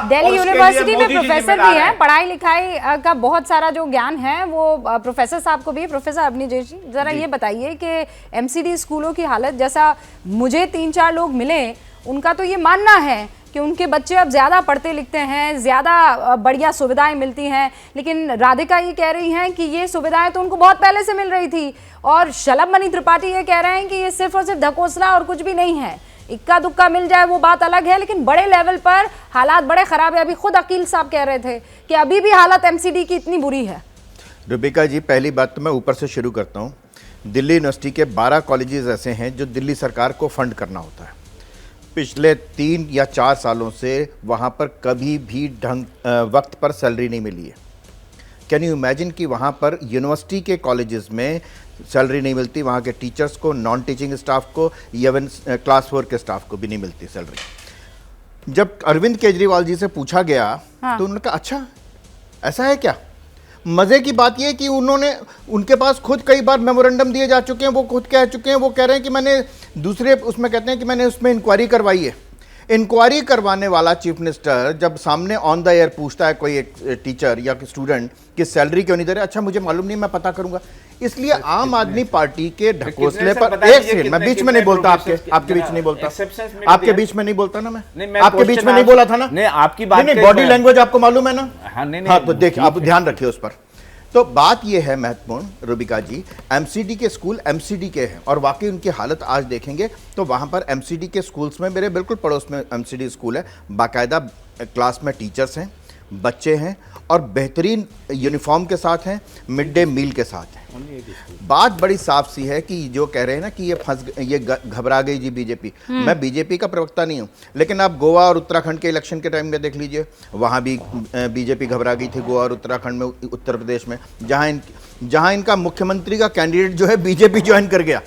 Delhi university में professor भी हैं, पढ़ाई लिखाई का बहुत सारा जो ज्ञान है वो प्रोफेसर साहब को भी है। प्रोफेसर अवनीश जी, जरा ये बताइए कि एमसीडी स्कूलों की हालत, जैसा मुझे 3-4 लोग मिले उनका तो ये मानना है कि उनके बच्चे अब ज़्यादा पढ़ते लिखते हैं, ज़्यादा बढ़िया सुविधाएं मिलती हैं, लेकिन राधिका ये कह रही हैं कि ये सुविधाएं तो उनको बहुत पहले से मिल रही थी। और शलभ मणि त्रिपाठी ये कह रहे हैं कि ये सिर्फ और सिर्फ ढकोसला और कुछ भी नहीं है, इक्का दुक्का मिल जाए वो बात अलग है, लेकिन बड़े लेवल पर हालात बड़े ख़राब है। अभी खुद अकील साहब कह रहे थे कि अभी भी हालत एमसीडी की इतनी बुरी है। रुबिका जी, पहली बात तो मैं ऊपर से शुरू करता हूँ। दिल्ली यूनिवर्सिटी के 12 कॉलेजेस ऐसे हैं जो दिल्ली सरकार को फंड करना होता है। पिछले 3 या 4 सालों से वहाँ पर कभी भी वक्त पर सैलरी नहीं मिली है। कैन यू इमेजिन कि वहाँ पर यूनिवर्सिटी के कॉलेजेस में सैलरी नहीं मिलती, वहाँ के टीचर्स को, नॉन टीचिंग स्टाफ को, इवन क्लास 4 के स्टाफ को भी नहीं मिलती सैलरी। जब अरविंद केजरीवाल जी से पूछा गया तो उन्होंने कहा अच्छा ऐसा है क्या। मज़े की बात यह कि उनके पास खुद कई बार मेमोरेंडम दिए जा चुके हैं, वो खुद कह चुके हैं, वो कह रहे हैं कि मैंने दूसरे उसमें कहते हैं कि मैंने उसमें इंक्वायरी करवाई है। इंक्वायरी करवाने वाला चीफ मिनिस्टर जब सामने ऑन द एयर पूछता है कोई एक टीचर या स्टूडेंट कि सैलरी क्यों नहीं दे रहे, अच्छा मुझे मालूम नहीं, मैं पता करूंगा। इसलिए आम आदमी पार्टी के ढकोसले पर एक सेकंड, मैं बीच में नहीं बोलता, आपके बीच नहीं बोलता, आपके बीच में नहीं बोलता ना, मैं आपके बीच में नहीं बोला था ना, आपकी बात बॉडी लैंग्वेज आपको मालूम है ना। हाँ, तो देखिए, आप ध्यान रखिए उस पर। तो बात यह है महत्वपूर्ण रुबिका जी, एमसीडी के स्कूल एमसीडी के हैं और वाकई उनकी हालत आज देखेंगे तो वहाँ पर एमसीडी के स्कूल्स में, मेरे बिल्कुल पड़ोस में एमसीडी स्कूल है, बाकायदा क्लास में टीचर्स हैं, बच्चे हैं और बेहतरीन यूनिफॉर्म के साथ हैं, मिड डे मील के साथ हैं। बात बड़ी साफ सी है कि जो कह रहे हैं ना कि ये घबरा गई जी बीजेपी। मैं बीजेपी का प्रवक्ता नहीं हूं, लेकिन आप गोवा और उत्तराखंड के इलेक्शन के टाइम में देख लीजिए, वहां भी बीजेपी घबरा गई थी, गोवा और उत्तराखंड में, उत्तर प्रदेश में, जहां इनका मुख्यमंत्री का कैंडिडेट जो है बीजेपी ज्वाइन कर गया।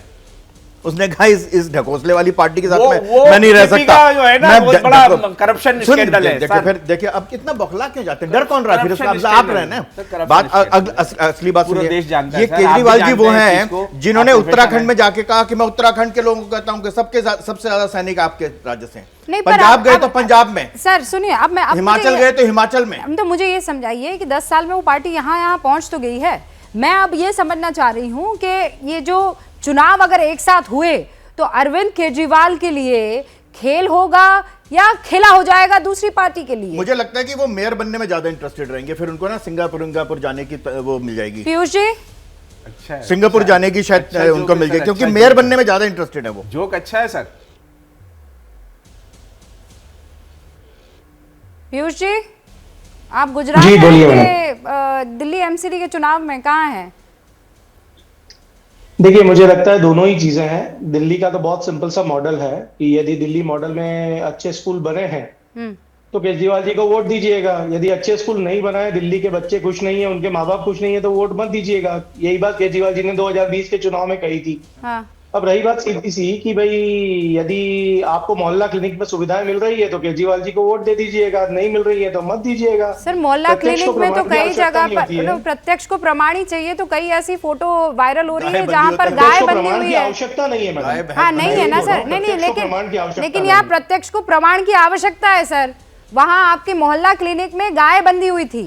उसने कहा इस ढकोसले वाली पार्टी के साथ मैं नहीं रह सकता, जो है ना बहुत बड़ा करप्शन स्कैंडल है। फिर देखिए अब कितना बौखला क्यों जाते हैं, डर कौन रहा है फिर उसका, आप रहे ना। बात असली बात सुनिए, ये केजरीवाल जी वो हैं जिन्होंने उत्तराखंड में जाके कहा कि मैं उत्तराखंड के लोगों को कहता हूं कि सबसे ज्यादा सैनिक आपके राज्य से हैं। पंजाब गए तो पंजाब में, सर सुनिए, अब मैं हिमाचल गए तो हिमाचल में। तो मुझे ये समझाइए कि 10 साल में वो पार्टी यहाँ पहुंच तो गई है। मैं अब ये समझना चाह रही हूँ कि ये जो चुनाव अगर एक साथ हुए तो अरविंद केजरीवाल के लिए खेल होगा या खेला हो जाएगा दूसरी पार्टी के लिए। मुझे लगता है कि वो मेयर बनने में ज्यादा इंटरेस्टेड रहेंगे, फिर उनको ना सिंगापुर जाने की वो मिल जाएगी। पीयूष जी, अच्छा सिंगापुर जाने की शायद उनको मिल जाएगी, क्योंकि मेयर बनने में ज्यादा इंटरेस्टेड है वो। जोक अच्छा है सर। पीयूष जी, आप गुजरात के दिल्ली एमसीडी के चुनाव में कहाँ हैं? देखिए, मुझे लगता है दोनों ही चीजें हैं। दिल्ली का तो बहुत सिंपल सा मॉडल है कि यदि दिल्ली मॉडल में अच्छे स्कूल बने हैं तो केजरीवाल जी को वोट दीजिएगा। यदि अच्छे स्कूल नहीं बनाए, दिल्ली के बच्चे खुश नहीं है, उनके माँ बाप खुश नहीं है, तो वोट मत दीजिएगा। यही बात केजरीवाल जी ने 2020 के चुनाव में कही थी। हाँ। अब रही बात सीधी सी कि भाई यदि आपको मोहल्ला क्लिनिक में सुविधाएं मिल रही है तो केजरीवाल जी को वोट दे दीजिएगा, नहीं मिल रही है तो मत दीजिएगा। सर, मोहल्ला क्लिनिक में तो कई जगह पर प्रत्यक्ष को प्रमाण ही चाहिए, तो कई ऐसी फोटो वायरल हो रही है जहाँ पर गाय बंधी हुई है। आवश्यकता नहीं है मैडम। हाँ, नहीं है ना सर, नहीं, लेकिन यहाँ प्रत्यक्ष को प्रमाण की आवश्यकता है सर। वहाँ आपके मोहल्ला क्लिनिक में गाय बंधी हुई थी।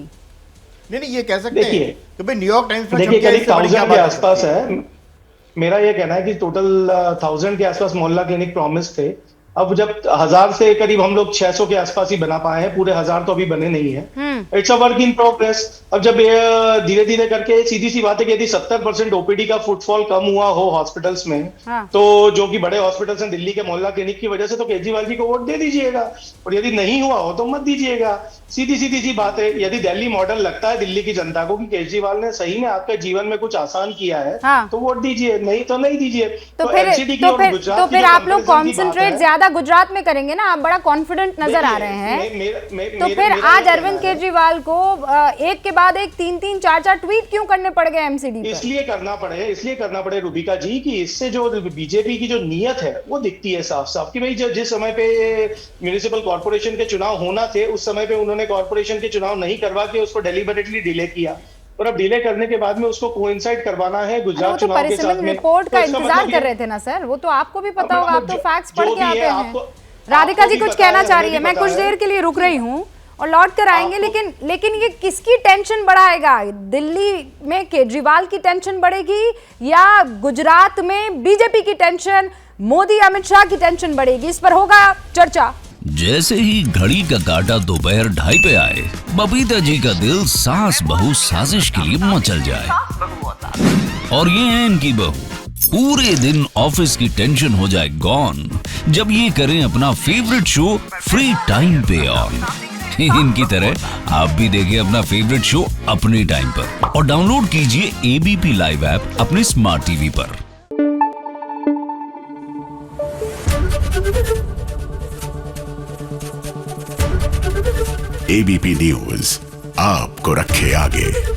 नहीं, ये कह सकते हैं कि भाई न्यूयॉर्क टाइम्स में देखिए करीब 1000 के आसपास है। मेरा ये कहना है कि टोटल 1000 के आसपास मोहल्ला क्लिनिक प्रॉमिस थे। अब जब 1000 से करीब हम लोग 600 के आसपास ही बना पाए हैं, पूरे 1000 तो अभी बने नहीं है। It's a work in progress. अब जब धीरे धीरे करके, सीधी सी बात है कि यदि 70% ओपीडी का फुटफॉल कम हुआ हो हॉस्पिटल्स में, तो जो कि बड़े हॉस्पिटल्स हैं दिल्ली के मोहल्ला क्लिनिक की वजह से, तो केजरीवाल जी को वोट दे दीजिएगा। और यदि नहीं हुआ हो तो मत दीजिएगा। सीधी सी बात है। यदि दिल्ली मॉडल लगता है दिल्ली की जनता को कि केजरीवाल ने सही में आपके जीवन में कुछ आसान किया है, तो वोट दीजिए, नहीं तो नहीं दीजिए। तो फिर आप लोग कॉन्सेंट्रेट ज्यादा गुजरात में करेंगे ना, आप बड़ा कॉन्फिडेंट नजर आ रहे हैं। तो फिर आज अरविंद केजरीवाल को एक के बाद एक 3-3, 4-4 ट्वीट क्यों करने पड़ गए एमसीडी पर? इसलिए करना पड़े रुबिका जी कि इससे जो बीजेपी की जो नीयत है वो दिखती है साफ साफ कि भाई जिस समय पे म्युनिसिपल कॉर्पोरेशन के चुनाव होना थे, उस समय पे उन्होंने कॉर्पोरेशन के चुनाव नहीं करवा के उसको डेलिबरेटली डिले किया, और अब डिले करने के बाद में उसको कोइंसाइड करवाना है गुजरात चुनाव के साथ में। रिपोर्ट का इंतजार कर रहे थे ना सर, वो तो आपको भी पता होगा, आप तो फैक्ट्स पढ़ के आते हैं। राधिका जी कुछ कहना चाह रही है, मैं कुछ देर के लिए रुक रही हूँ और लौट कर आएंगे। लेकिन ये किसकी टेंशन बढ़ाएगा? दिल्ली में केजरीवाल की टेंशन बढ़ेगी या गुजरात में बीजेपी की टेंशन, मोदी अमित शाह की टेंशन बढ़ेगी? इस पर होगा चर्चा। जैसे ही घड़ी का काटा दोपहर 2:30 पे आए, बबीता जी का दिल सास बहू साजिश के लिए मचल जाए। और ये है इनकी बहू, पूरे दिन ऑफिस की टेंशन हो जाए गॉन जब ये करें अपना फेवरेट शो फ्री टाइम पे ऑन। इनकी तरह आप भी देखें अपना फेवरेट शो अपने टाइम पर और डाउनलोड कीजिए एबीपी लाइव ऐप अपने स्मार्ट टीवी पर। एबीपी न्यूज आपको रखे आगे।